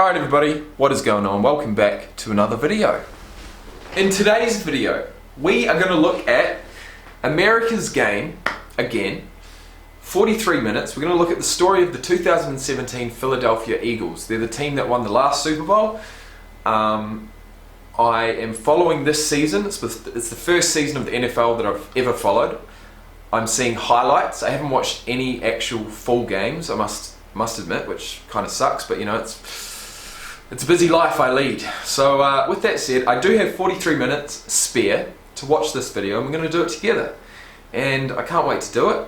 Alright everybody, what is going on? Welcome back to another video. In today's video, we are going to look at America's game, again, 43 minutes. We're going to look at the story of the 2017 Philadelphia Eagles. They're the team that won the last Super Bowl. I am following this season. It's the first season of the NFL that I've ever followed. I'm seeing highlights. I haven't watched any actual full games, I must admit, which kind of sucks, but you know, it's a busy life I lead. So with that said, I do have 43 minutes spare to watch this video, and we're going to do it together. And I can't wait to do it.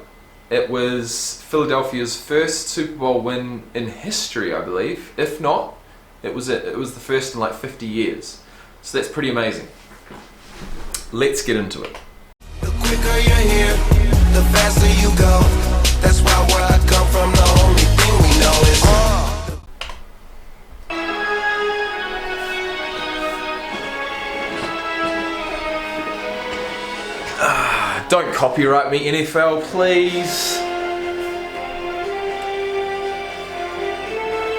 It was Philadelphia's first Super Bowl win in history, I believe. If not, it was the first in like 50 years. So that's pretty amazing. Let's get into it. The quicker you're here, the faster you go. That's why where I come from, the only thing we know is Don't copyright me, NFL, please.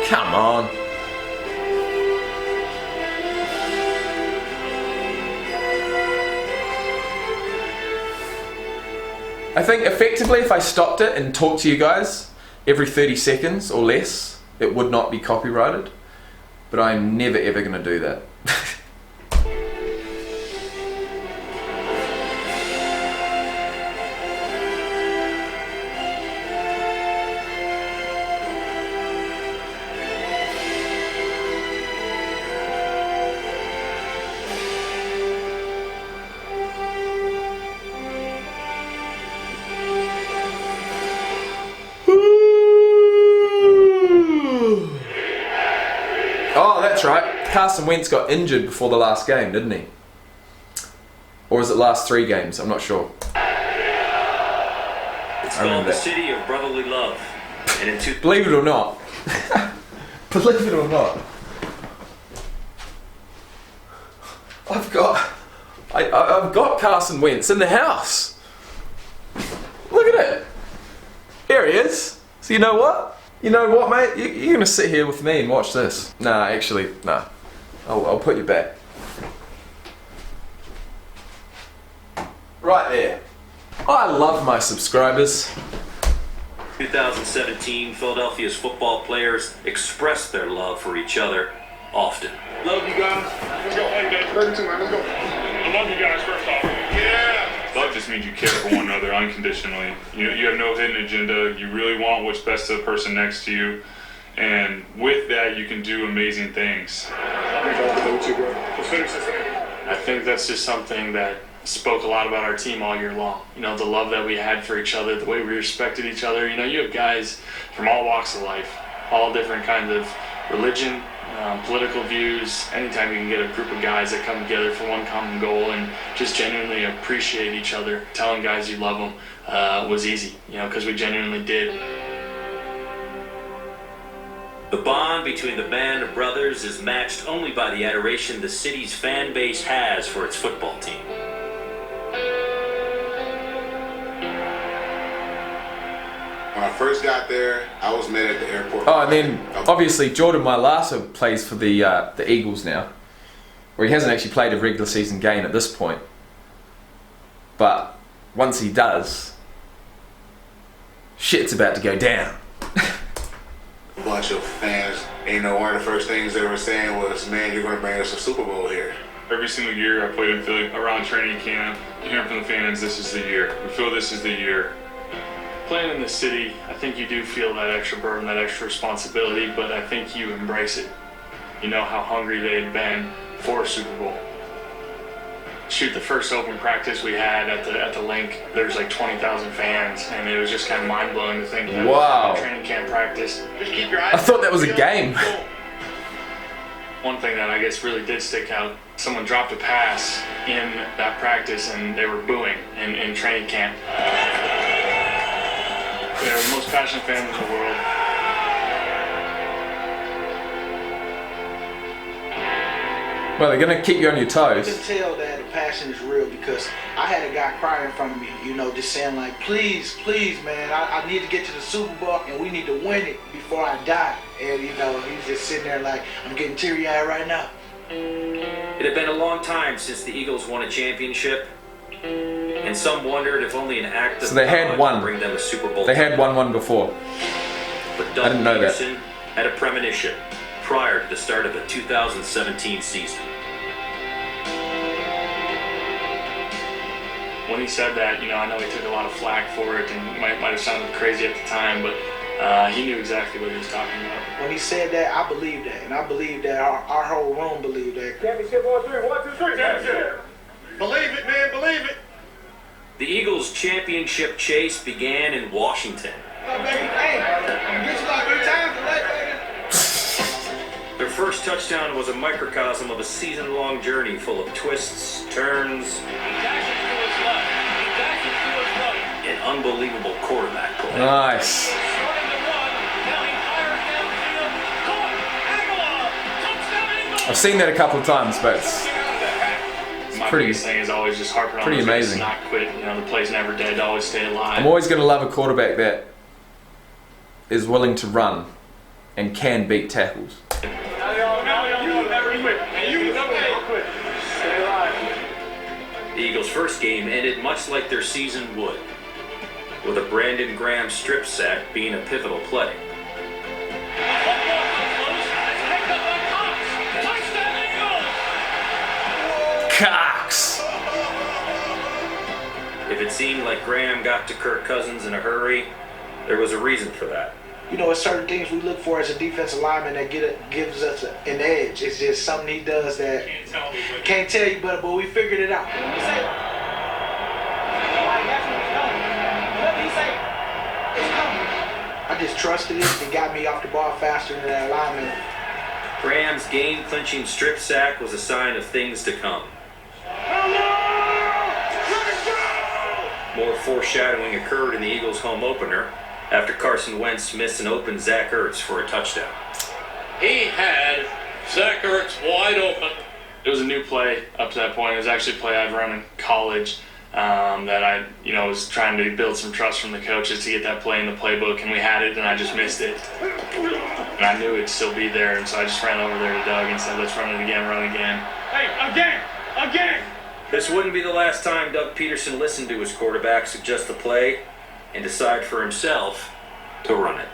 Come on. I think effectively if I stopped it and talked to you guys every 30 seconds or less, it would not be copyrighted. But I'm never ever going to do that. Oh, that's right. Carson Wentz got injured before the last game, didn't he? Or was it last 3 games? I'm not sure. It's called the city of brotherly love. And Believe it or not. Believe it or not. I've got Carson Wentz in the house. Look at it. Here he is. So you know what? You know what, mate? You're going to sit here with me and watch this. Nah, actually, nah. I'll put you back. Right there. I love my subscribers. 2017, Philadelphia's football players expressed their love for each other often. Love you guys. Let's go. Hey, guys. Love you too, man. Let's go. I love you guys, first off. Yeah. Love just means you care for one another unconditionally. You have no hidden agenda. You really want what's best to the person next to you. And with that, you can do amazing things. I think that's just something that spoke a lot about our team all year long. You know, the love that we had for each other, the way we respected each other. You know, you have guys from all walks of life, all different kinds of religion, political views. Anytime you can get a group of guys that come together for one common goal and just genuinely appreciate each other, telling guys you love them was easy, you know, because we genuinely did. The bond between the band of brothers is matched only by the adoration the city's fan base has for its football team. When I first got there, I was met at the airport. Oh, and then obviously Jordan Mailata plays for the Eagles now. Or he hasn't actually played a regular season game at this point. But once he does, shit's about to go down. A bunch of fans, and you know, one of the first things they were saying was, "Man, you're going to bring us a Super Bowl here." Every single year I played in Philly around training camp, hearing from the fans, this is the year. We feel this is the year. Playing in the city, I think you do feel that extra burden, that extra responsibility, but I think you embrace it. You know how hungry they had been for a Super Bowl. Shoot, the first open practice we had at the link, there's like 20,000 fans, and it was just kind of mind-blowing to think that wow. Training camp practice. Just keep your eyes. I thought that was a game. One thing that I guess really did stick out, someone dropped a pass in that practice and they were booing in training camp. They're the most passionate fans in the world. Well, they're going to keep you on your You toes. can tell that the passion is real because I had a guy cry in front of me, you know, just saying like, please, please, man, I need to get to the Super Bowl and we need to win it before I die. And, you know, he's just sitting there like, I'm getting teary-eyed right now. It had been a long time since the Eagles won a championship, and some wondered if only an act of So they had God one. would bring them a Super Bowl. They had won one before. But I didn't know that. Peterson had a premonition prior to the start of the 2017 season. When he said that, you know, I know he took a lot of flack for it and might have sounded crazy at the time, but he knew exactly what he was talking about. When he said that, I believed that. And I believe that our whole room believed that. Championship on 3. 1, 2, 3. Championship. Believe it, man. Believe it. The Eagles' championship chase began in Washington. Oh, baby, hey, I'm get you like 3 times today, baby. Their first touchdown was a microcosm of a season-long journey full of twists, turns, and unbelievable quarterback play. Nice. I've seen that a couple of times, but it's My pretty- biggest thing is always just harping on pretty those guys amazing. to not quit. You know, the play's never dead, always stay alive. I'm always going to love a quarterback that is willing to run and can beat tackles. The Eagles' first game ended much like their season would, with a Brandon Graham strip sack being a pivotal play. Cox! If it seemed like Graham got to Kirk Cousins in a hurry, there was a reason for that. You know, it's certain things we look for as a defensive lineman that gives us an edge. It's just something he does that can't tell you, but we figured it out. I just trusted it and got me off the ball faster than that lineman. Graham's game-clinching strip sack was a sign of things to come. More foreshadowing occurred in the Eagles' home opener after Carson Wentz missed an open Zach Ertz for a touchdown. He had Zach Ertz wide open. It was a new play up to that point. It was actually a play I'd run in college that I, was trying to build some trust from the coaches to get that play in the playbook, and we had it, and I just missed it. And I knew it'd still be there, and so I just ran over there to Doug and said, let's run it again, run again. Hey, again. This wouldn't be the last time Doug Peterson listened to his quarterback suggest the play and decide for himself to run it.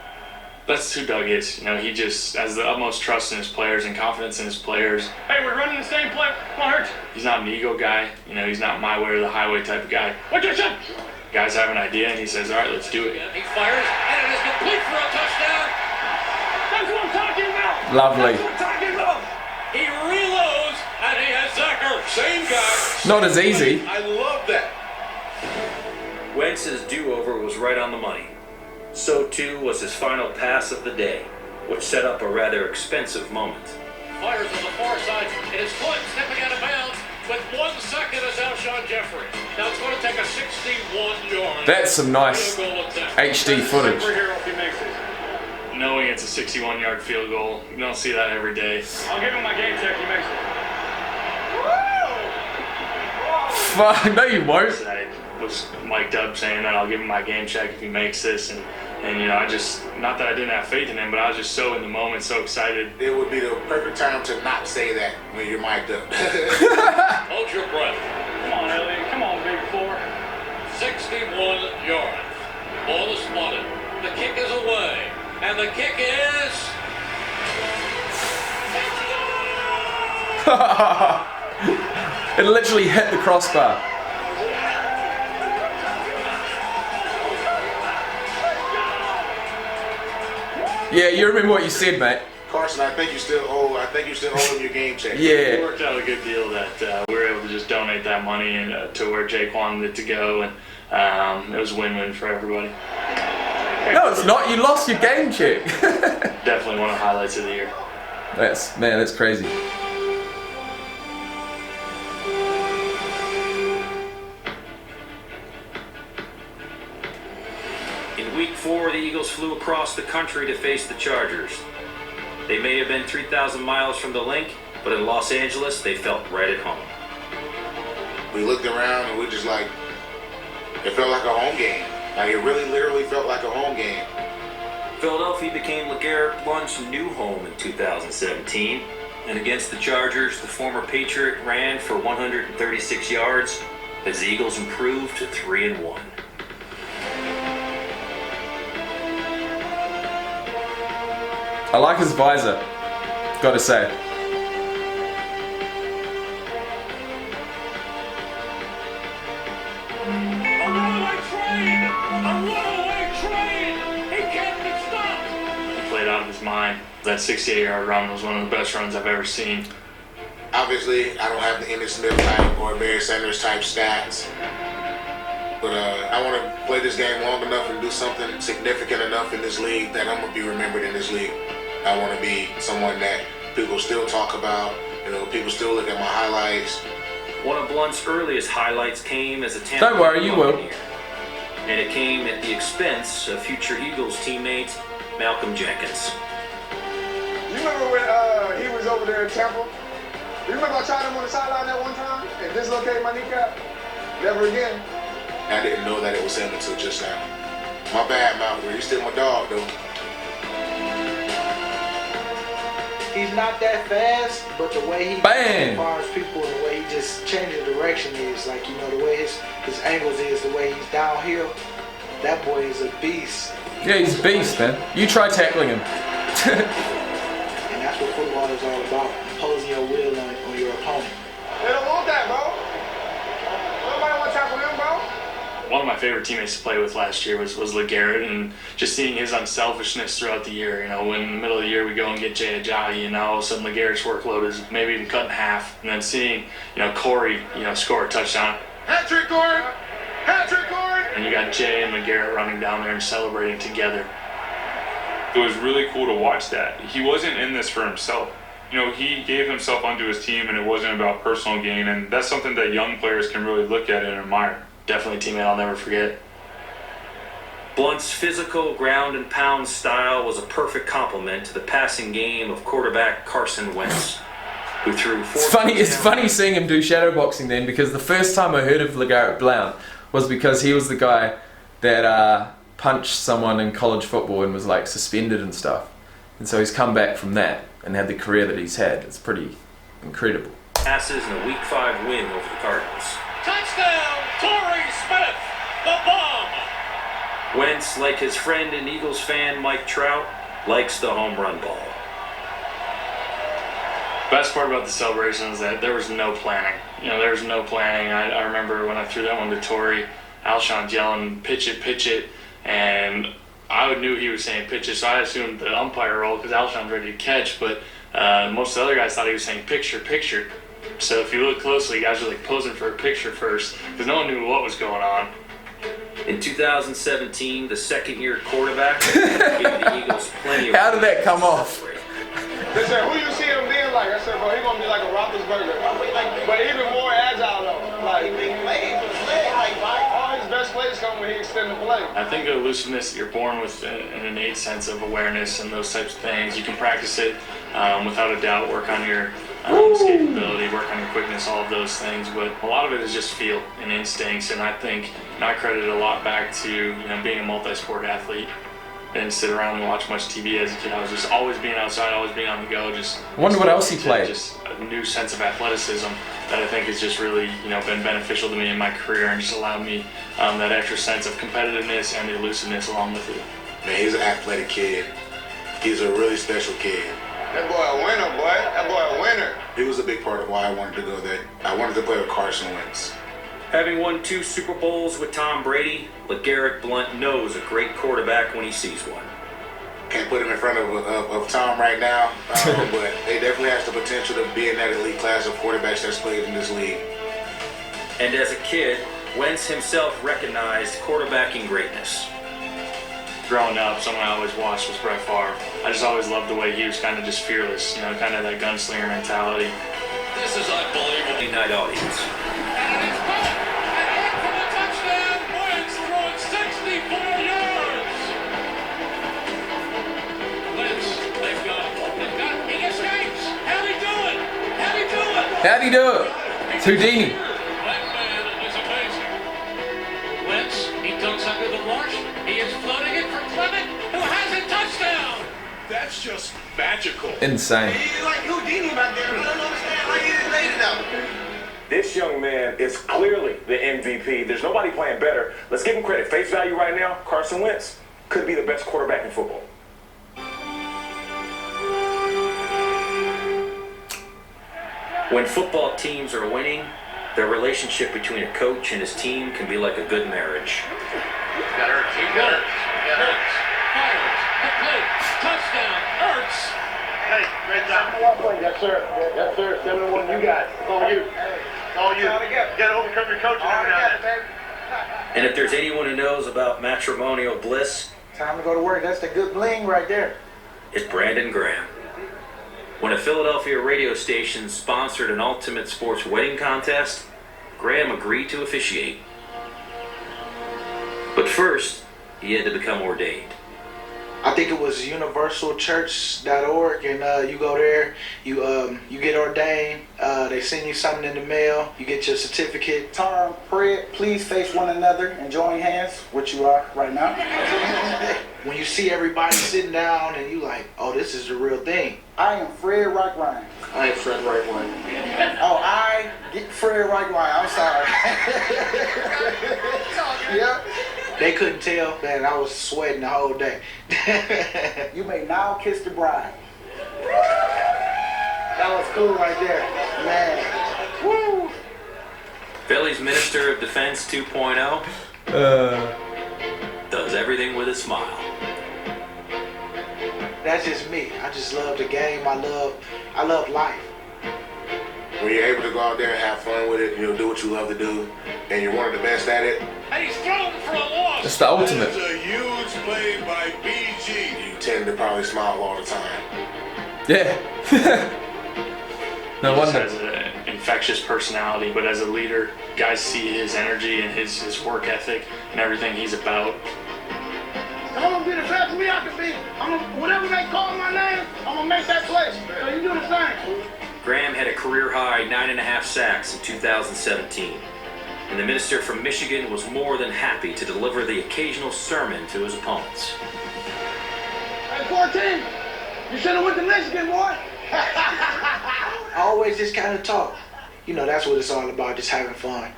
That's who Doug is. He just has the utmost trust in his players and confidence in his players. Hey, we're running the same play. Come on, Hurts. He's not an ego guy. He's not my way or the highway type of guy. What you said? Guys have an idea, and he says, all right, let's do it. He fires, and it is complete for a touchdown. That's what I'm talking about. Lovely. That's what I'm talking about. He reloads, and he has Zach Ertz. Same guy. Not as easy. I love that. Wentz's do-over was right on the money. So too was his final pass of the day, which set up a rather expensive moment. Fires on the far side. It is Floyd stepping out of bounds with 1 second as Alshon Jeffrey. Now it's going to take a 61-yard. That's some nice field goal attempt. HD footage. Superhero if he makes it. Knowing it's a 61-yard field goal, you don't see that every day. I'll give him my game check. He makes it. Fuck, no you won't. I was mic'd up saying that I'll give him my game check if he makes this, and I just, not that I didn't have faith in him, but I was just so in the moment, so excited. It would be the perfect time to not say that when you're mic'd up. Hold your breath. Come on, Elliot. Come on, big 4. 61 yards. Ball is spotted. The kick is away. And the kick is... It literally hit the crossbar. Yeah, you remember what you said, mate. Carson, I think you still owe him your game check. It Yeah. worked out a good deal that we were able to just donate that money and to where Jake wanted it to go, and it was a win-win for everybody. No, it's not. You lost your game check. Definitely one of the highlights of the year. That's crazy. In week 4, the Eagles flew across the country to face the Chargers. They may have been 3,000 miles from the link, But in Los Angeles, they felt right at home. We looked around and we just like, it felt like a home game. Like it really literally felt like a home game. Philadelphia became LeGarrette Blount's new home in 2017. And against the Chargers, the former Patriot ran for 136 yards as the Eagles improved to 3-1. I like his visor, gotta say. Out of his mind. That 68-yard run was one of the best runs I've ever seen. Obviously, I don't have the Emmitt Smith type or Barry Sanders type stats, but I want to play this game long enough and do something significant enough in this league that I'm going to be remembered in this league. I want to be someone that people still talk about, people still look at my highlights. One of Blount's earliest highlights came as a Tampa Don't worry, you will. And it came at the expense of future Eagles teammate Malcolm Jenkins. You remember when he was over there in Tampa? You remember I tried him on the sideline that one time and dislocated my kneecap? Never again. I didn't know that it was him until just now. My bad, Malcolm. You're still my dog, though. He's not that fast, but the way he fires people and the way he just changes direction is like, the way his angles is, the way he's downhill. That boy is a beast. Yeah, he's a beast, man. You try tackling him. And that's what football is all about, imposing your will on your opponent. They don't want that, bro. Nobody want to tackle him, bro. One of my favorite teammates to play with last year was LeGarrette, and just seeing his unselfishness throughout the year. When in the middle of the year we go and get Jay Ajayi, all of a sudden LeGarrette's workload is maybe even cut in half. And then seeing, Corey, score a touchdown. Hat trick, Corey! Hat trick, Corey! And you got Jay and LeGarrette running down there and celebrating together. It was really cool to watch that. He wasn't in this for himself. He gave himself unto his team, and it wasn't about personal gain, and that's something that young players can really look at and admire. Definitely a teammate I'll never forget. Blount's physical ground and pound style was a perfect complement to the passing game of quarterback Carson Wentz, who threw four. It's funny seeing him do shadow boxing then, because the first time I heard of LeGarrette Blount was because he was the guy that punched someone in college football and was like suspended and stuff. And so he's come back from that and had the career that he's had. It's pretty incredible. Passes in a Week 5 win over the Cardinals. Touchdown, Torrey Smith, the bomb. Wentz, like his friend and Eagles fan Mike Trout, likes the home run ball. Best part about the celebration is that there was no planning. There was no planning. I remember when I threw that one to Torrey, Alshon's yelling, pitch it, and I knew he was saying pitch it, so I assumed the umpire role because Alshon's ready to catch, but most of the other guys thought he was saying picture. So if you look closely, guys were like posing for a picture first because no one knew what was going on. In 2017, the second-year quarterback gave the Eagles plenty of. How did that come off? They said, who you see him being like? I said, bro, he's going to be like a Roethlisberger. But even more agile, though. Like, all his best plays come when he extend the play. I think the elusiveness, you're born with an innate sense of awareness and those types of things. You can practice it without a doubt, work on your escapability, work on your quickness, all of those things. But a lot of it is just feel and instincts. And I think I credit a lot back to being a multi-sport athlete. I didn't sit around and watch much TV as a kid. I was just always being outside, always being on the go. I wonder what else he played. Just a new sense of athleticism that I think has just really, been beneficial to me in my career and just allowed me that extra sense of competitiveness and elusiveness along with it. Man, he's an athletic kid. He's a really special kid. That boy a winner, boy. That boy a winner. He was a big part of why I wanted to go there. I wanted to play with Carson Wentz. Having won 2 Super Bowls with Tom Brady, LeGarrette Blount knows a great quarterback when he sees one. Can't put him in front of Tom right now, but he definitely has the potential to be in that elite class of quarterbacks that's played in this league. And as a kid, Wentz himself recognized quarterbacking greatness. Growing up, someone I always watched was Brett Favre. I just always loved the way he was kind of just fearless, kind of that gunslinger mentality. This is unbelievable. Night audience. And it's back. And in for the touchdown. Wentz throwing 64 yards. Wentz, they've got. He escapes. How'd he do it? How'd he do it? It's Houdini. That man is amazing. Wentz, he ducks under the rush. He is floating it for Clement, who has a touchdown. That's just magical. Insane. He's like Houdini back there. I don't understand how he laid it out. This young man is clearly the MVP. There's nobody playing better. Let's give him credit. Face value right now, Carson Wentz could be the best quarterback in football. When football teams are winning, the relationship between a coach and his team can be like a good marriage. Got Ertz. He got Ertz. Fires. Complete. Touchdown. Ertz. Hey, great job. Yes, sir. Yes, sir. 7-1. You got it. It's on you. It's on you. You got to overcome your coaching every now and then. And if there's anyone who knows about matrimonial bliss, Time to go to work. That's the good bling right there. it's Brandon Graham. When a Philadelphia radio station sponsored an ultimate sports wedding contest, Graham agreed to officiate. But first, he had to become ordained. I think it was universalchurch.org, and you go there, you get ordained. They send you something in the mail. You get your certificate. Turn, pray, please face one another and join hands, which you are right now. When you see everybody sitting down and you like, oh, this is the real thing. I am Fred Reichwein. I am Fred Reichwein. Oh, I get Fred Reichwein. I'm sorry. Yep. They couldn't tell, man. I was sweating the whole day. You may now kiss the bride. That was cool right there, man. Woo! Philly's Minister of Defense 2.0 does everything with a smile. That's just me. I just love the game. I love life. When you're able to go out there and have fun with it, do what you love to do, and you're one of the best at it. And he's thrown for a loss. It's the ultimate. That is a huge play by BG. You tend to probably smile all the time. Yeah. No He just wonder. has an infectious personality, but as a leader, guys see his energy and his work ethic and everything he's about. I'm gonna be the best me I can be. Whatever they call my name, I'm gonna make that play. So you do the same. Graham had a career-high 9.5 sacks in 2017, and the minister from Michigan was more than happy to deliver the occasional sermon to his opponents. Hey, 14, you should have went to Michigan, boy. I always just kind of talk. That's what it's all about, just having fun.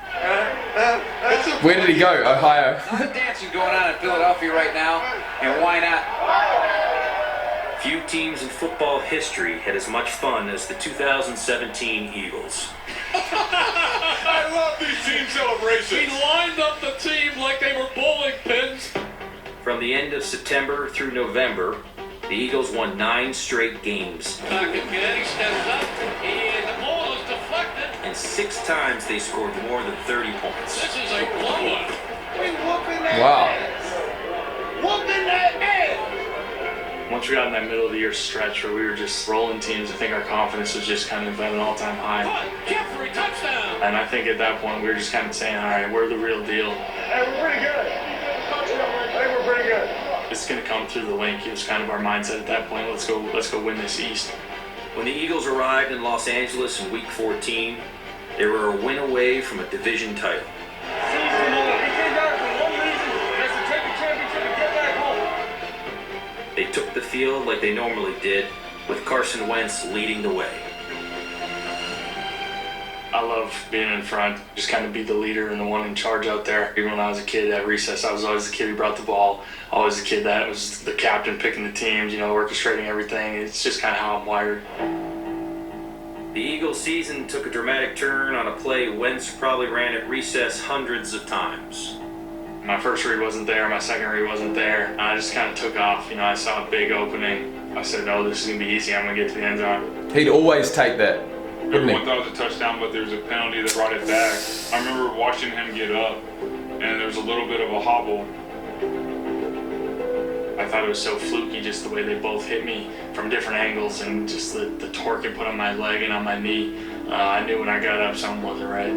Where did he go? Ohio. A lot of dancing going on in Philadelphia right now, and why not? Few teams in football history had as much fun as the 2017 Eagles. I love these team He celebrations. lined up the team like they were bowling pins. From the end of September through November, the Eagles won 9 straight games, Kennedy steps up, and the ball is deflected. and 6 times they scored more than 30 points. This is a blowout. We whooping that Wow. ass. Whooping that ass. Once we got in that middle of the year stretch where we were just rolling teams, I think our confidence was just kind of at an all-time high. Jeffrey, touchdown. And I think at that point we were just kind of saying, all right, we're the real deal. Hey, we're pretty good. Hey, we're pretty good. It's going to come through the link. It was kind of our mindset at that point. Let's go win this East. When the Eagles arrived in Los Angeles in Week 14, they were a win away from a division title. They took the field like they normally did, with Carson Wentz leading the way. I love being in front, just kind of be the leader and the one in charge out there. Even when I was a kid at recess, I was always the kid who brought the ball, always the kid that was the captain picking the teams, orchestrating everything. It's just kind of how I'm wired. The Eagles season took a dramatic turn on a play Wentz probably ran at recess hundreds of times. My first read wasn't there, my second read wasn't there. And I just kind of took off. I saw a big opening. I said, no, this is going to be easy. I'm going to get to the end zone. He'd always take that. Everyone thought it was a touchdown, but there was a penalty that brought it back. I remember watching him get up, and there was a little bit of a hobble. I thought it was so fluky, just the way they both hit me from different angles and just the torque it put on my leg and on my knee. I knew when I got up something wasn't right.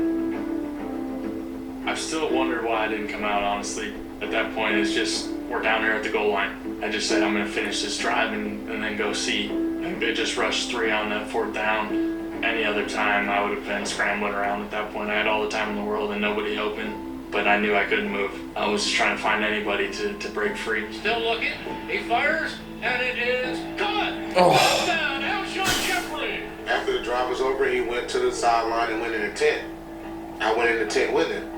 I've still wondered why I didn't come out, honestly. At that point, it's just, we're down here at the goal line. I just said, I'm going to finish this drive and then go see. And they just rushed 3 on that 4th down. Any other time, I would have been scrambling around at that point. I had all the time in the world and nobody open, but I knew I couldn't move. I was just trying to find anybody to break free. Still looking. He fires, and it is caught. Oh. Down, Alshon Jeffrey. After the drive was over, he went to the sideline and went in the tent. I went in the tent with him.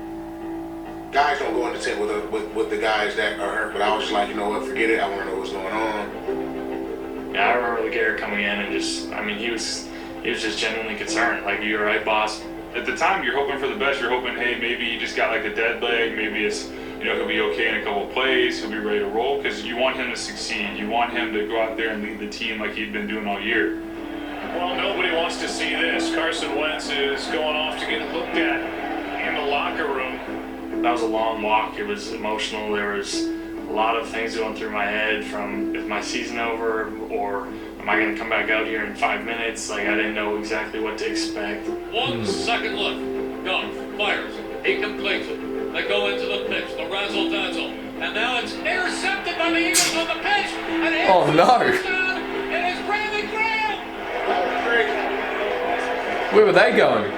Guys don't go in the tent with the guys that are hurt, but I was just like, you know what, forget it. I want to know what's going on. Yeah, I remember LeGarrette coming in and just, I mean, he was just genuinely concerned. Like, you all right, boss? At the time, you're hoping for the best. You're hoping, hey, maybe he just got like a dead leg. Maybe it's, you know, he'll be okay in a couple of plays. He'll be ready to roll because you want him to succeed. You want him to go out there and lead the team like he'd been doing all year. Well, nobody wants to see this. Carson Wentz is going off to get looked at in the locker room. That was a long walk. It was emotional. There was a lot of things going through my head from, is my season over, or am I going to come back out here in 5 minutes? Like, I didn't know exactly what to expect. 1 second look. Gun fires. He completes it. They go into the pitch. The razzle-dazzle. And now it's intercepted by the Eagles on the pitch. And oh no! It is Brandon Graham. Where were they going?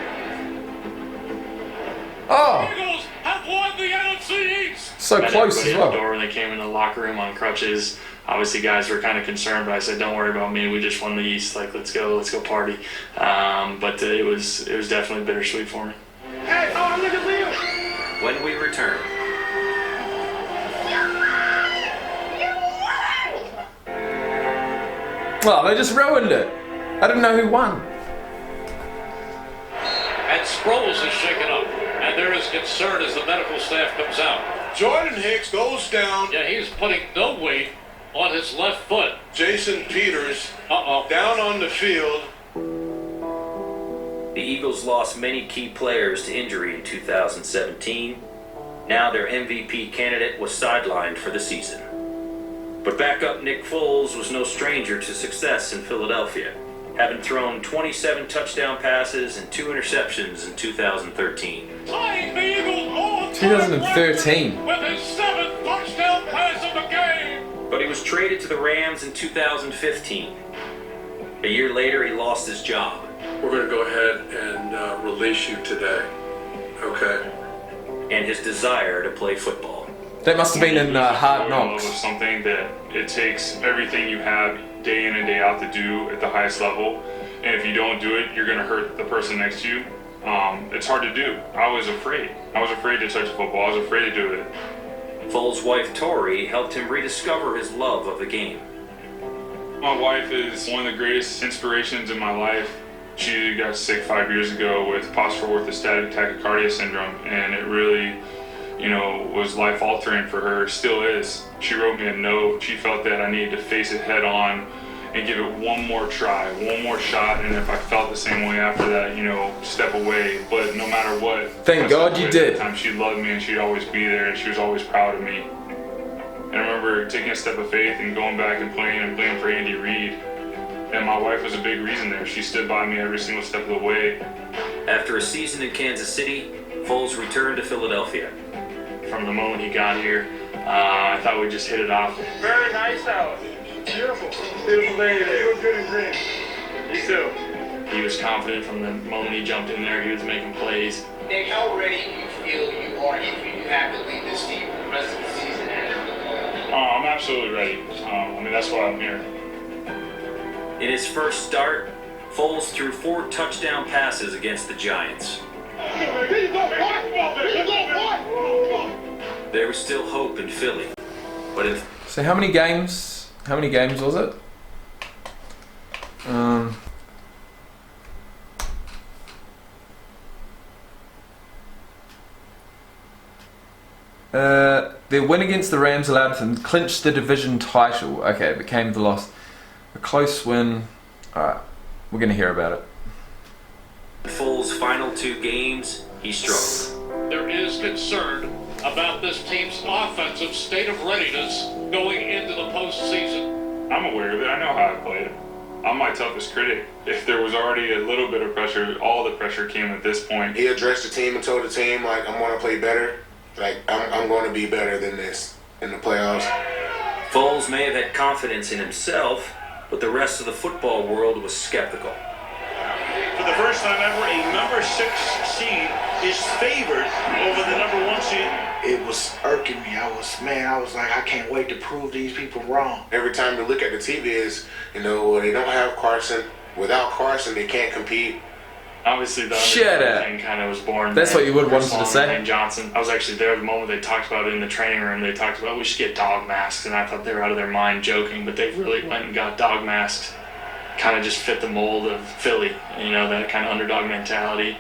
Oh! The Eagles have won the NFC East. So close as well. At the door when they came in the locker room on crutches. Obviously, guys were kind of concerned, but I said, "Don't worry about me. We just won the East. Like, let's go party." But it was definitely bittersweet for me. Hey, oh, look at Leo. When we return. Well, they just ruined it. I didn't know who won. And Sproles is shaken up, and there is concern as the medical staff comes out. Jordan Hicks goes down. Yeah, he's putting no weight on his left foot. Jason Peters down on the field. The Eagles lost many key players to injury in 2017. Now their MVP candidate was sidelined for the season. But backup Nick Foles was no stranger to success in Philadelphia, having thrown 27 touchdown passes and 2 interceptions in 2013. Tying the Eagles all 2013. with his 7th touchdown pass of the game. But he was traded to the Rams in 2015. A year later, he lost his job. We're going to go ahead and release you today. Okay. And his desire to play football. That must have been in Hard Knocks. Knocks. Something that it takes everything you have day in and day out to do at the highest level. And if you don't do it, you're going to hurt the person next to you. It's hard to do. I was afraid. I was afraid to touch football. I was afraid to do it. Foles' wife, Tori, helped him rediscover his love of the game. My wife is one of the greatest inspirations in my life. She got sick 5 years ago with postural orthostatic tachycardia syndrome, and it really, was life-altering for her, still is. She wrote me a note. She felt that I needed to face it head on and give it one more try, one more shot, and if I felt the same way after that, step away. But no matter what, thank God you did. She loved me and she'd always be there, and she was always proud of me. And I remember taking a step of faith and going back and playing for Andy Reid. And my wife was a big reason there. She stood by me every single step of the way. After a season in Kansas City, Foles returned to Philadelphia. From the moment he got here, I thought we just hit it off. Very nice house. Beautiful. Beautiful day today. You look good and green. Me too. He was confident from the moment he jumped in there. He was making plays. Nick, how ready do you feel you are if you have to lead this team for the rest of the season? I'm absolutely ready. That's why I'm here. In his first start, Foles threw 4 touchdown passes against the Giants. There was still hope in Philly, but So how many games was it? Their win against the Rams allowed them to clinch the division title. Okay, it became the loss. A close win. Alright, we're going to hear about it. Foles' final 2 games, he struggled. There is concern about this team's offensive state of readiness going into the postseason. I'm aware of it. I know how I played. I'm my toughest critic. If there was already a little bit of pressure, all the pressure came at this point. He addressed the team and told the team, like, I'm going to play better. Like, I'm going to be better than this in the playoffs. Foles may have had confidence in himself, but the rest of the football world was skeptical. For the first time ever a number 6 seed is favored over the number 1 seed. It was irking me. I was like, I can't wait to prove these people wrong. Every time they look at the TV is, they don't have Carson. Without Carson, they can't compete. Obviously, the underdog thing kind of was born. That's what you would want to say. And Johnson. I was actually there the moment they talked about it in the training room. They talked about we should get dog masks, and I thought they were out of their mind joking, but they really went and got dog masks. Kind of just fit the mold of Philly, that kind of underdog mentality.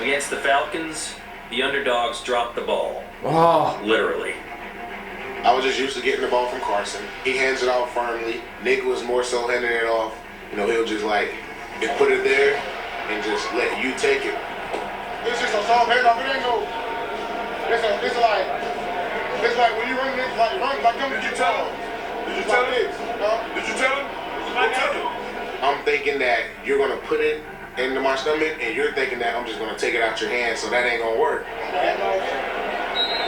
Against the Falcons, the underdogs dropped the ball. Oh. Literally. I was just used to getting the ball from Carson. He hands it off firmly. Nick was more so handing it off. He'll just put it there and just let you take it. It's just a soft handoff. It ain't no. It's like when you run it, like come to get tell him. Did you tell him? Did you tell him? I'm thinking that you're gonna put it into my stomach, and you're thinking that I'm just gonna take it out your hand, so that ain't gonna work.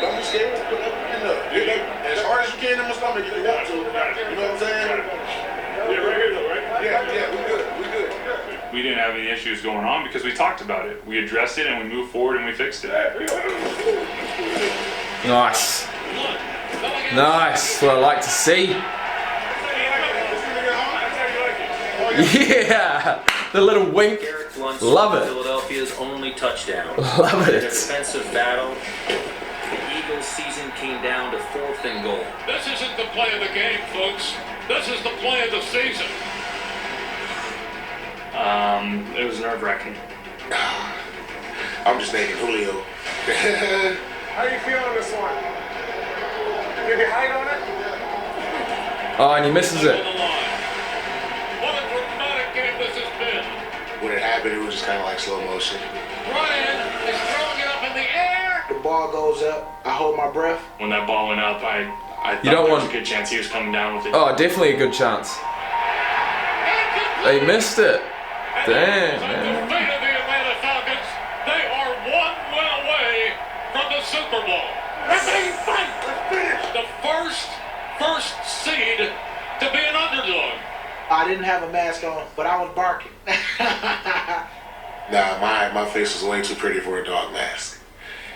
Don't be scared. Put it in there. As hard as you can in my stomach if you want to. You know what I'm saying? Yeah, right here though, right? Yeah, we good. We didn't have any issues going on because we talked about it. We addressed it and we moved forward and we fixed it. Nice. Nice. What I like to see. Yeah. The little wink. Love it. Philadelphia's only touchdown. Love it. In a defensive battle, the Eagles' season came down to 4th and goal. This isn't the play of the game, folks. This is the play of the season. It was nerve-wracking. I'm just thinking Julio. How you feeling this one? Did you hide on it? Oh, and he misses it. What a dramatic game this has been. When it happened, it was just kind of like slow motion. Ryan is throwing it up in the air. The ball goes up. I hold my breath. When that ball went up, I thought You don't there was want- a good chance he was coming down with it. Oh, definitely a good chance. They missed it. Damn, The man. fate of the Atlanta Falcons, they are 1 win away from the Super Bowl. Let's fight. Let's finish. The first seed to be an underdog. I didn't have a mask on, but I was barking. Nah, my face was way too pretty for a dog mask.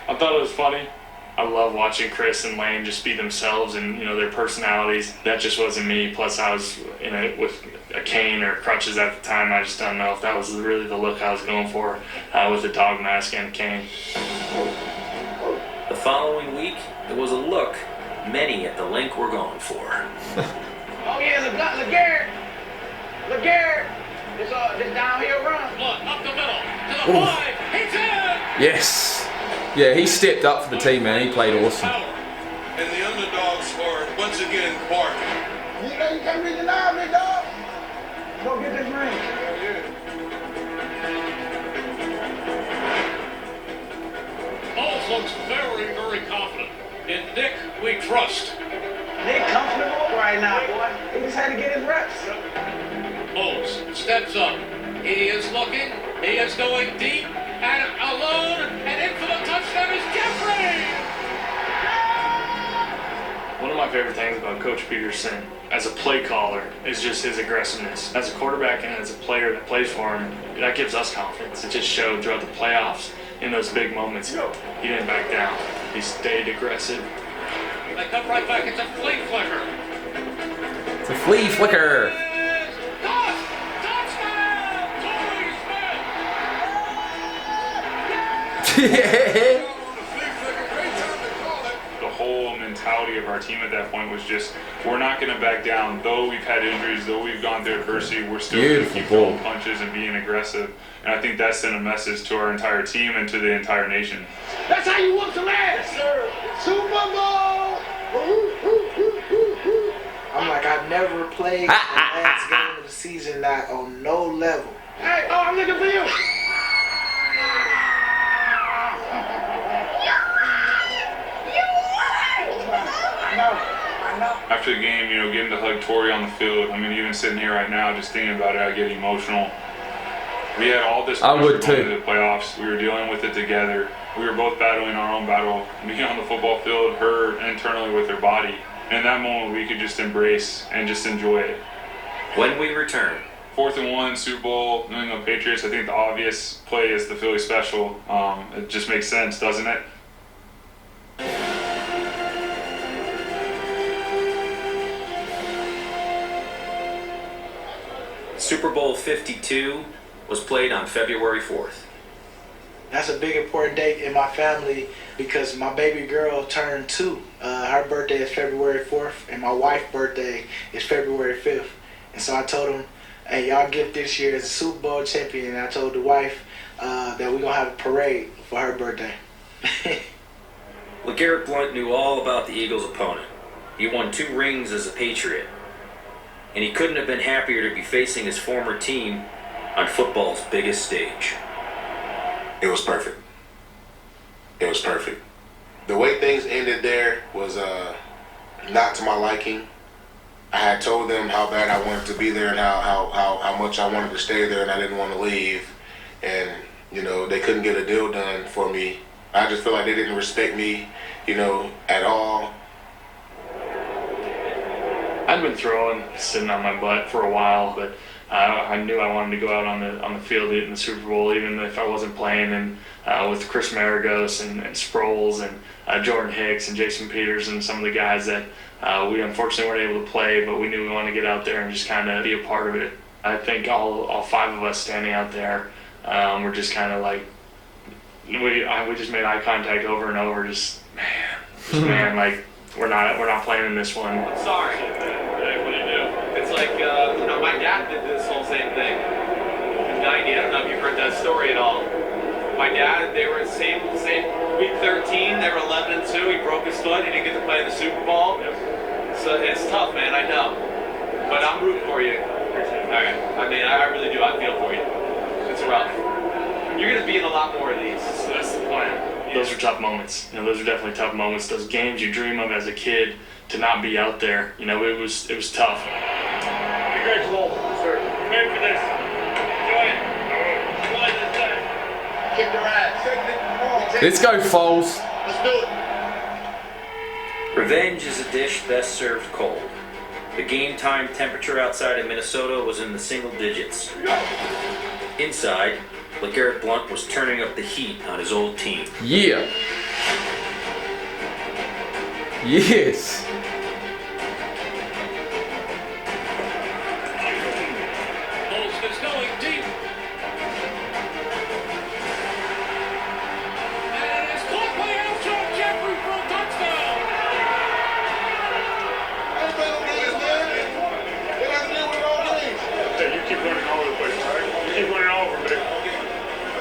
I thought it was funny. I love watching Chris and Lane just be themselves and their personalities. That just wasn't me. Plus, I was with a cane or crutches at the time. I just don't know if that was really the look I was going for with a dog mask and a cane. The following week, it was a look many at the link were going for. Oh yeah, LeGarrette. This downhill run. Look, up the middle, to the 5, he's in! Yes. Yeah, he stepped up for the team, man. He played awesome. And the underdogs are once again barking. You can't read the line, big dog. Go get this ring. Foles looks very, very confident. In Nick, we trust. Nick comfortable right now, boy. He just had to get his reps. Foles steps up. He is looking. He is going deep and alone. And in for the touchdown is Jeffrey. One of my favorite things about Coach Peterson as a play caller is just his aggressiveness. As a quarterback and as a player that plays for him, that gives us confidence. It just showed throughout the playoffs in those big moments. He didn't back down. He stayed aggressive. They come right back. It's a flea flicker. It's a flea flicker. The whole mentality of our team at that point was just, we're not going to back down. Though we've had injuries, though we've gone through adversity, we're still going to keep throwing punches and being aggressive. And I think that sent a message to our entire team and to the entire nation. That's how you whoop some ass, sir. Super Bowl. I'm like, I've never played the last game of the season, not on no level. Hey, oh, I'm looking for you. After the game, getting to hug Torrey on the field, even sitting here right now, just thinking about it, I get emotional. We had all this pressure going into the playoffs. We were dealing with it together. We were both battling our own battle, me on the football field, her internally with her body. And in that moment, we could just embrace and just enjoy it. When we return, 4th and 1, Super Bowl, New England Patriots. I think the obvious play is the Philly special. It just makes sense, doesn't it? Super Bowl 52 was played on February 4th. That's a big important date in my family because my baby girl turned 2. Her birthday is February 4th, and my wife's birthday is February 5th. And so I told them, hey, y'all gift this year is a Super Bowl champion. And I told the wife that we're going to have a parade for her birthday. LeGarrette Blount knew all about the Eagles' opponent. He won 2 rings as a Patriot. And he couldn't have been happier to be facing his former team on football's biggest stage. It was perfect. It was perfect. The way things ended there was not to my liking. I had told them how bad I wanted to be there and how much I wanted to stay there and I didn't want to leave. And, you know, they couldn't get a deal done for me. I just feel like they didn't respect me, you know, at all. I'd been throwing, sitting on my butt for a while, but I knew I wanted to go out on the field in the Super Bowl, even if I wasn't playing. And with Chris Maragos and Sproles and Jordan Hicks and Jason Peters and some of the guys that we unfortunately weren't able to play, but we knew we wanted to get out there and just kind of be a part of it. I think all 5 of us standing out there were just kind of like, we just made eye contact over and over. Just man, like we're not playing in this one. I'm sorry. What do you do? It's like you know, my dad did this whole same thing. In '90, I don't know if you've heard that story at all. My dad, they were same week 13. They were 11-2. He broke his foot. He didn't get to play in the Super Bowl. So it's tough, man. I know, but I'm rooting for you. Okay. I mean, I really do. I feel for you. It's rough. You're gonna be in a lot more of these. So that's the plan. Those are tough moments. You know, those are definitely tough moments. Those games you dream of as a kid, to not be out there, you know, it was tough. Congratulations, sir. You made for this. Enjoy it. Enjoy this day. Kick their ass. Let's go, Foles. Let's do it. Revenge is a dish best served cold. The game time temperature outside of Minnesota was in the single digits. Inside, LeGarrette Blount was turning up the heat on his old team. Yeah. Yes. Foles is going deep. And it's caught by Alshon Jeffrey for a touchdown. Hey, you keep running all over the place, all right? You keep running all over, baby.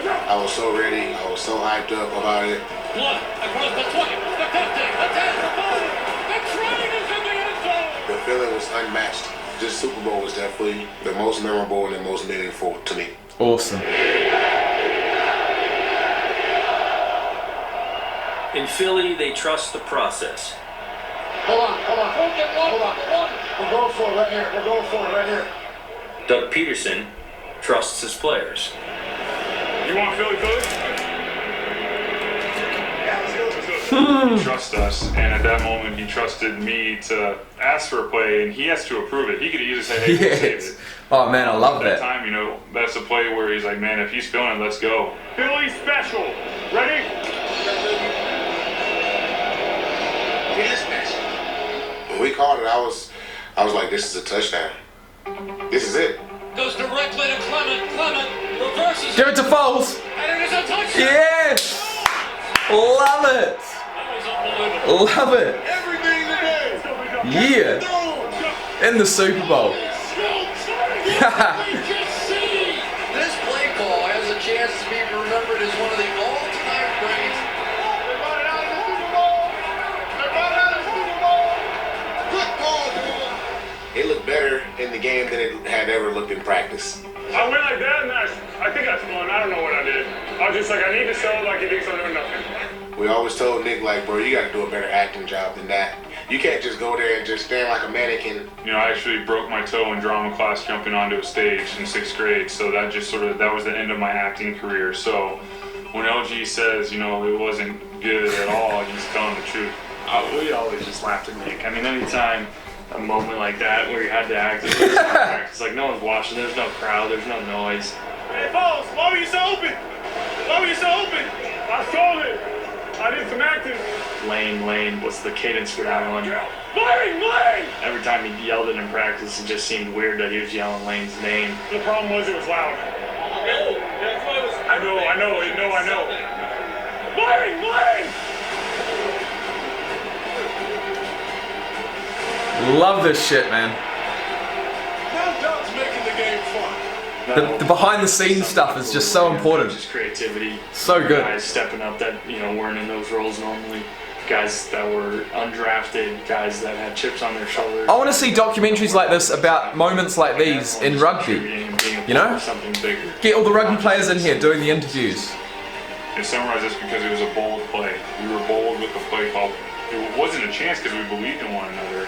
I was so ready. I was so hyped up about it. Blount across the 20, the 50, the 10, the 5. The train is in the end zone. The feeling was unmatched. This Super Bowl was definitely the most memorable and the most meaningful to me. Awesome. In Philly, they trust the process. Hold on. We're going for it right here. Doug Peterson trusts his players. You want Philly? He trusts us, and at that moment he trusted me to ask for a play, and he has to approve it. He could easily say, hey, we'll save it. Oh man, I love At that that. time, you know, that's a play where he's like, man, if he's feeling it, let's go. Philly special. Ready? When we called it, I was like, this is a touchdown. This is it. Goes directly to Clement. Clement reverses. Give it to Foles. And it is a touchdown. Yes. Love it. That was unbelievable. Love it. Everything today. Yeah. In the Super Bowl. This play call has a chance to be remembered as one of the all-time greats. They brought it out of the Super Bowl. Good call, dude. It looked better in the game than it had ever looked in practice. I went like that, and I think that's fun. I don't know what I did. I was just like, I need to show like he thinks I'm doing nothing. We always told Nick, like, bro, you got to do a better acting job than that. You can't just go there and just stand like a mannequin. You know, I actually broke my toe in drama class jumping onto a stage in 6th grade, so that just that was the end of my acting career. So when LG says, you know, it wasn't good at all, he's telling the truth. We always just laughed at Nick. I mean, anytime a moment like that where you had to act. It's like no one's watching. There's no crowd. There's no noise. Hey, Foles, why were you so open? Why were you so open? I saw it. I did some acting. Lane, what's the cadence for that one? Lane! Every time he yelled it in practice, it just seemed weird that he was yelling Lane's name. The problem was it was loud. That's why it was. I know. Lane! Love this shit, man. Now Doug's making the game fun. The behind the scenes stuff is just so important. Just creativity. So good. Guys stepping up that weren't in those roles normally. Guys that were undrafted, guys that had chips on their shoulders. I want to see documentaries like this about moments like these in rugby. You know? Something bigger. Get all the rugby players in here doing the interviews. To summarize this, because it was a bold play. We were bold with the play call. It wasn't a chance because we believed in one another.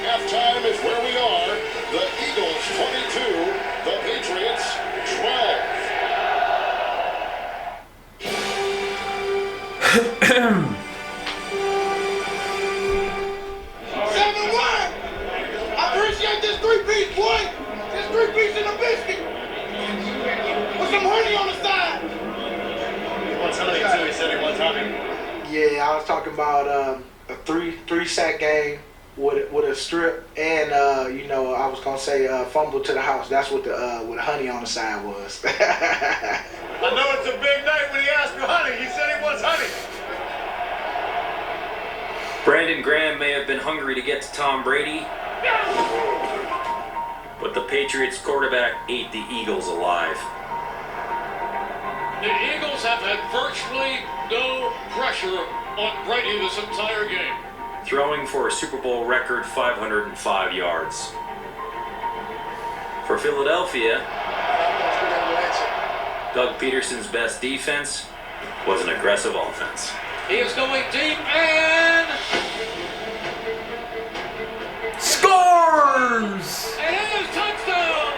Halftime is where we are. The Eagles 22, the Patriots 12. 7-1! I appreciate this 3-piece, boy! This 3-piece in a biscuit! With some honey on the side! He wants honey too, he said he wants honey. Yeah, I was talking about a three sack game with a strip, and I was gonna say fumble to the house. That's what the honey on the side was. I know it's a big night when he asked for honey. He said he wants honey. Brandon Graham may have been hungry to get to Tom Brady, but the Patriots quarterback ate the Eagles alive. The Eagles have had virtually no pressure on Brady this entire game. Throwing for a Super Bowl record 505 yards. For Philadelphia, Doug Peterson's best defense was an aggressive offense. He is going deep and scores! And it is touchdown!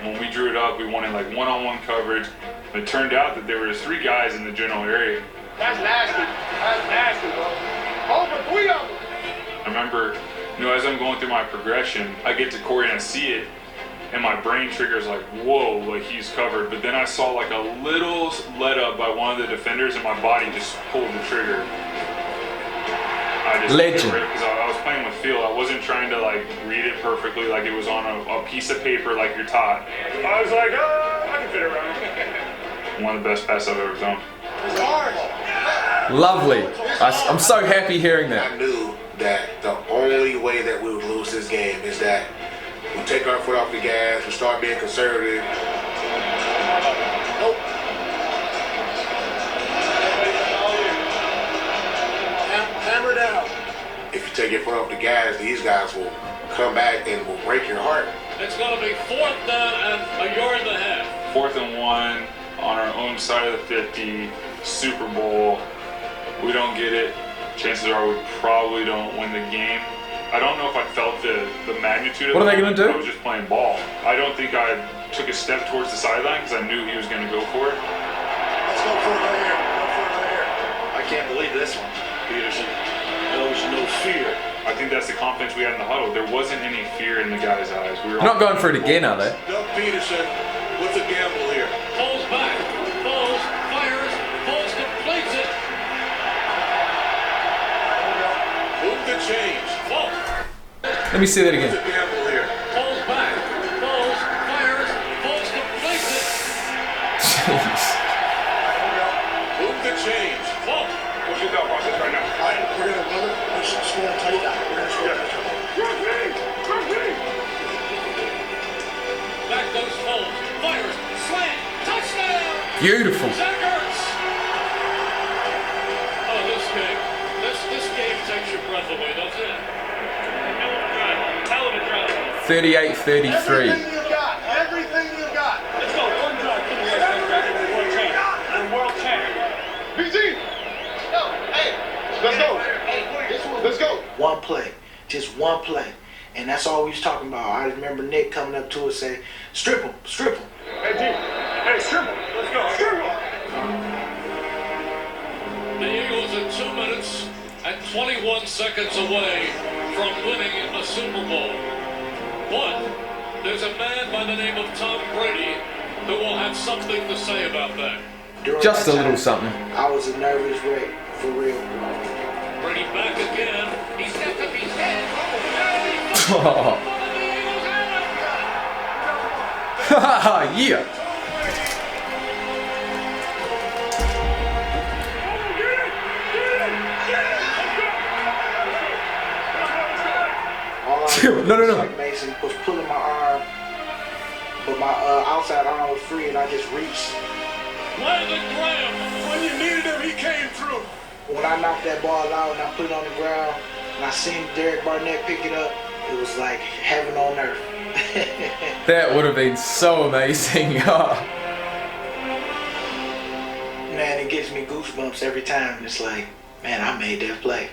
When we drew it up, we wanted like one-on-one coverage. It turned out that there were 3 guys in the general area. That's nasty, bro. Over 3 of them. I remember, as I'm going through my progression, I get to Corey and I see it, and my brain triggers like, whoa, like he's covered. But then I saw like a little let up by one of the defenders, and my body just pulled the trigger. I just Legend. Because I was playing with feel. I wasn't trying to like read it perfectly, like it was on a piece of paper, like you're taught. I was like, I can fit around. One of the best passes I've ever thrown. It's hard. Lovely. I'm so happy hearing that. I knew that the only way that we would lose this game is that we take our foot off the gas, we start being conservative. Nope. Hammer down. If you take your foot off the gas, these guys will come back and will break your heart. it's going to be 4th down and 1.5 yards. 4th and 1 on our own side of the 50, Super Bowl. We don't get it. Chances are we probably don't win the game. I don't know if I felt the magnitude of it. What are they going to do? I was just playing ball. I don't think I took a step towards the sideline because I knew he was going to go for it. Let's go for it right here. I can't believe this one. Peterson knows no fear. I think that's the confidence we had in the huddle. There wasn't any fear in the guys' eyes. We were They're not going for it again, are they? Doug Peterson, what's a gamble here? Foles back. Foles fires. Foles completes it. Move the change. Foles. Let me see that again. What's a gamble here? Foles back. Foles fires. Foles completes it. Jeez. Move the change. Foles. What's your thought process right now? All right, we're going to run it. We're going to score a touchdown. We're going to score a touchdown. Back goes Foles. Fires. Slant. Touchdown. Beautiful. Zach Ertz. Oh, this game. This game takes your breath away, doesn't it? Hell of a drive. 38-33. Everything you got. Everything you got. Let's go. One drive. And world champ. BG. No. Hey. Let's go. Let's go. One play. Just one play. And that's all we was talking about. I remember Nick coming up to us saying, strip him, strip him. Hey, G. Hey, strip him. Let's go. Strip him. The Eagles in 2 minutes and 21 seconds away from winning a Super Bowl. But there's a man by the name of Tom Brady who will have something to say about that. Just a little something. I was a nervous wreck, for real. Brady back again. He stepped up his head. Yeah. No. Like Mason was pulling my arm, but my outside arm was free, and I just reached. When you needed him, he came through. When I knocked that ball out and I put it on the ground, and I seen Derek Barnett pick it up, it was like heaven on earth. That would have been so amazing. Man, it gives me goosebumps every time. It's like, man, I made that play.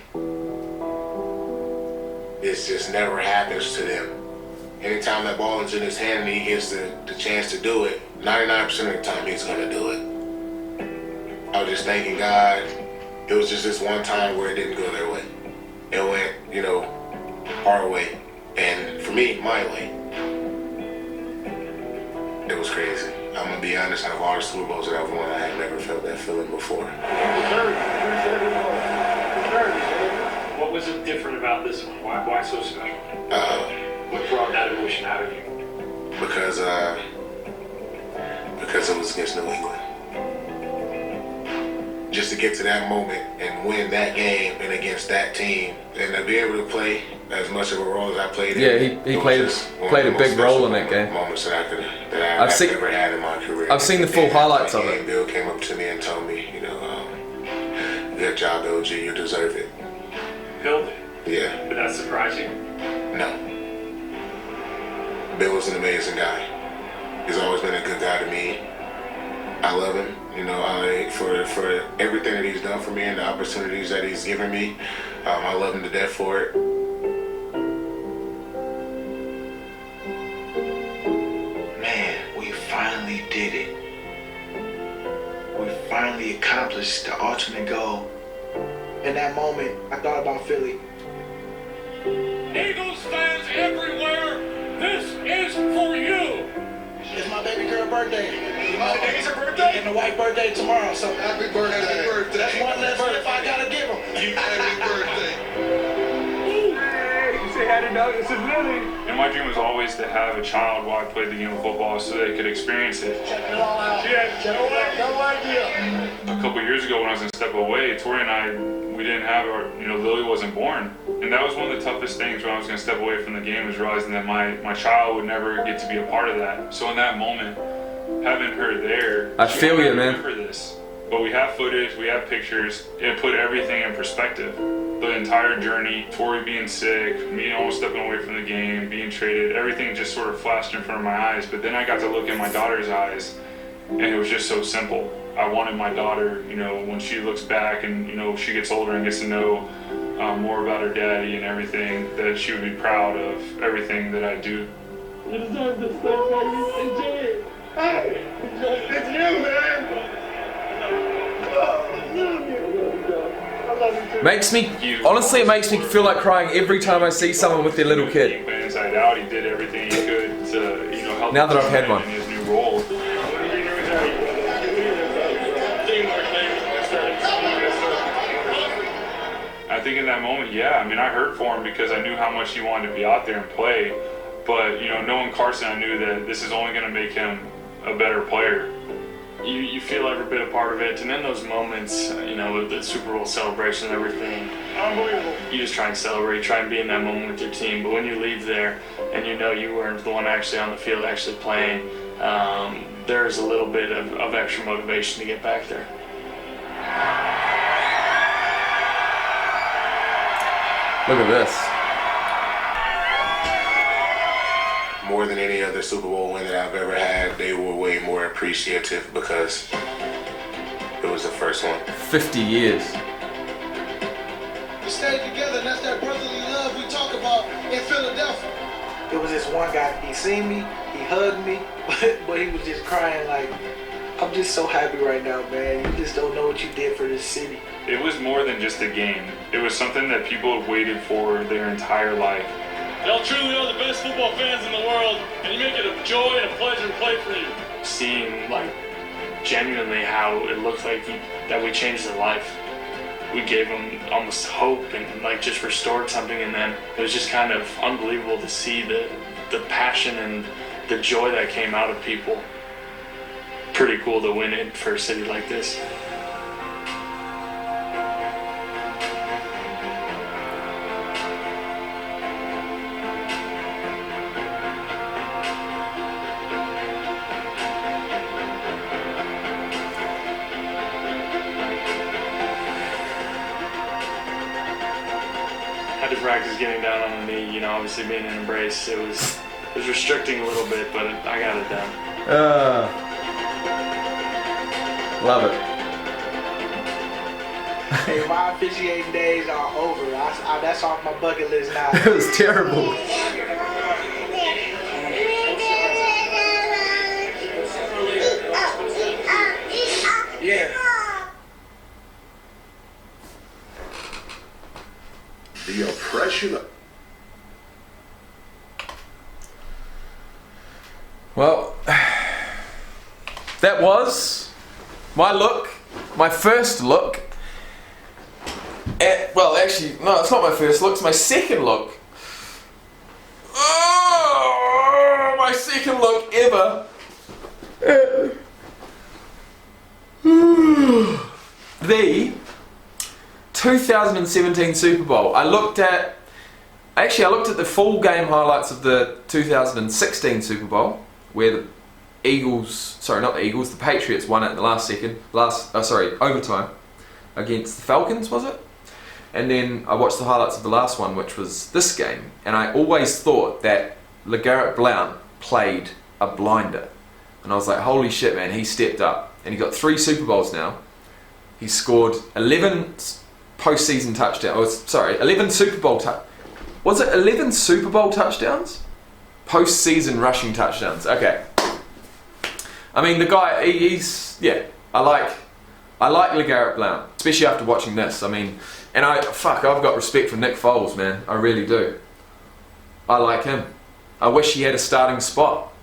This just never happens to them. Anytime that ball is in his hand and he gets the chance to do it, 99% of the time he's gonna do it. I was just thanking God. It was just this one time where it didn't go their way. It went, our way. And for me, my way. It was crazy. I'm gonna be honest, out of all the Super Bowls that I've won, I had never felt that feeling before. What was it different about this one? Why so special? What brought that emotion out of you? Because it was against New England. Just to get to that moment and win that game and against that team, and to be able to play as much of a role as I played. Yeah, he played a big role in that game. Moments that I've ever had in my career. I've seen the full highlights of it. Bill came up to me and told me, good job, OG, you deserve it. Bill did? Yeah. Did that surprise you? No. Bill was an amazing guy. He's always been a good guy to me. I love him, for everything that he's done for me and the opportunities that he's given me. I love him to death for it. Man, we finally did it. We finally accomplished the ultimate goal. In that moment, I thought about Philly. Eagles fans everywhere, this is for you. It's my baby girl birthday. Today's her birthday? And the white birthday tomorrow, so Happy birthday. Happy birthday. that's one less gift I gotta give him. Happy birthday. Hey, say hi to Doug. This is Lily. And my dream was always to have a child while I played the game of football so they could experience it. Check it all out. No idea. A couple years ago when I was going to step away, Tori and I, we didn't have Lily wasn't born. And that was one of the toughest things when I was going to step away from the game, was realizing that my child would never get to be a part of that. So in that moment, having her there, I feel you, man. Remember this. But we have footage, we have pictures. It put everything in perspective. The entire journey, Tori being sick, me almost stepping away from the game, being traded, everything just sort of flashed in front of my eyes. But then I got to look in my daughter's eyes, and it was just so simple. I wanted my daughter, when she looks back and, she gets older and gets to know more about her daddy and everything, that she would be proud of everything that I do. You deserve this stuff, baby. Enjoy it. Hey, it's you, man. Honestly, it makes me feel like crying every time I see someone with their little kid. Inside out, he did everything he could to, help now that I've had one. in his new role. I think in that moment, I hurt for him because I knew how much he wanted to be out there and play. But, knowing Carson, I knew that this is only going to make him a better player. You feel every bit a part of it, and in those moments, with the Super Bowl celebration and everything, unbelievable. You just try and celebrate, try and be in that moment with your team. But when you leave there and you weren't the one actually on the field, actually playing, there's a little bit of extra motivation to get back there. Look at this. More than any other Super Bowl win that I've ever had, they were way more appreciative because it was the first one. 50 years. We stayed together, and that's that brotherly love we talk about in Philadelphia. It was this one guy, he seen me, he hugged me, but he was just crying like, I'm just so happy right now, man. You just don't know what you did for this city. It was more than just a game. It was something that people have waited for their entire life. Y'all truly are the best football fans in the world, and you make it a joy and a pleasure to play for you. Seeing, like, genuinely how it looked like that we changed their life. We gave them almost hope and, like, just restored something in them. It was just kind of unbelievable to see the passion and the joy that came out of people. Pretty cool to win it for a city like this. Had to practice getting down on the knee, you know, obviously being in embrace, it was restricting a little bit, but I got it done. Love it. Hey, my officiating days are over. That's off my bucket list now. It was terrible. Yeah. The oppression of... Well, that was my look, my first look at, well, actually, no, it's not my first look, it's my second look. Oh, my second look ever. The 2017 Super Bowl. I looked at the full game highlights of the 2016 Super Bowl, where the the Patriots won it in the overtime against the Falcons, was it? And then I watched the highlights of the last one, which was this game, and I always thought that LeGarrette Blount played a blinder. And I was like, holy shit, man, he stepped up. And he got 3 Super Bowls now. He scored 11 postseason touchdowns. 11 Super Bowl was it 11 Super Bowl touchdowns? Postseason rushing touchdowns. Okay. I mean, the guy, I like LeGarrette Blount, especially after watching this. I mean, and I've got respect for Nick Foles, man. I really do. I like him. I wish he had a starting spot.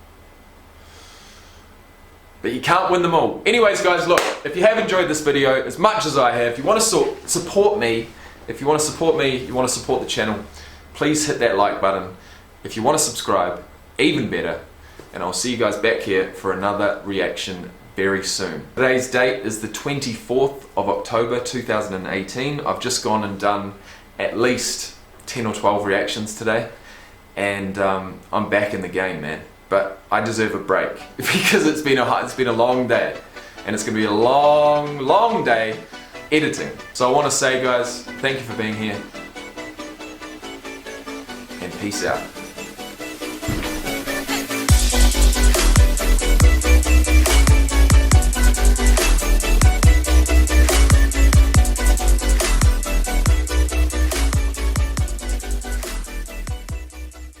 But you can't win them all. Anyways, guys, look, if you have enjoyed this video as much as I have, you want to support me, you want to support the channel, please hit that like button. If you want to subscribe, even better. And I'll see you guys back here for another reaction very soon. Today's date is the 24th of October 2018. I've just gone and done at least 10 or 12 reactions today. And I'm back in the game, man. But I deserve a break because it's been a long day, and it's going to be a long day editing. So I want to say, guys, thank you for being here, and peace out.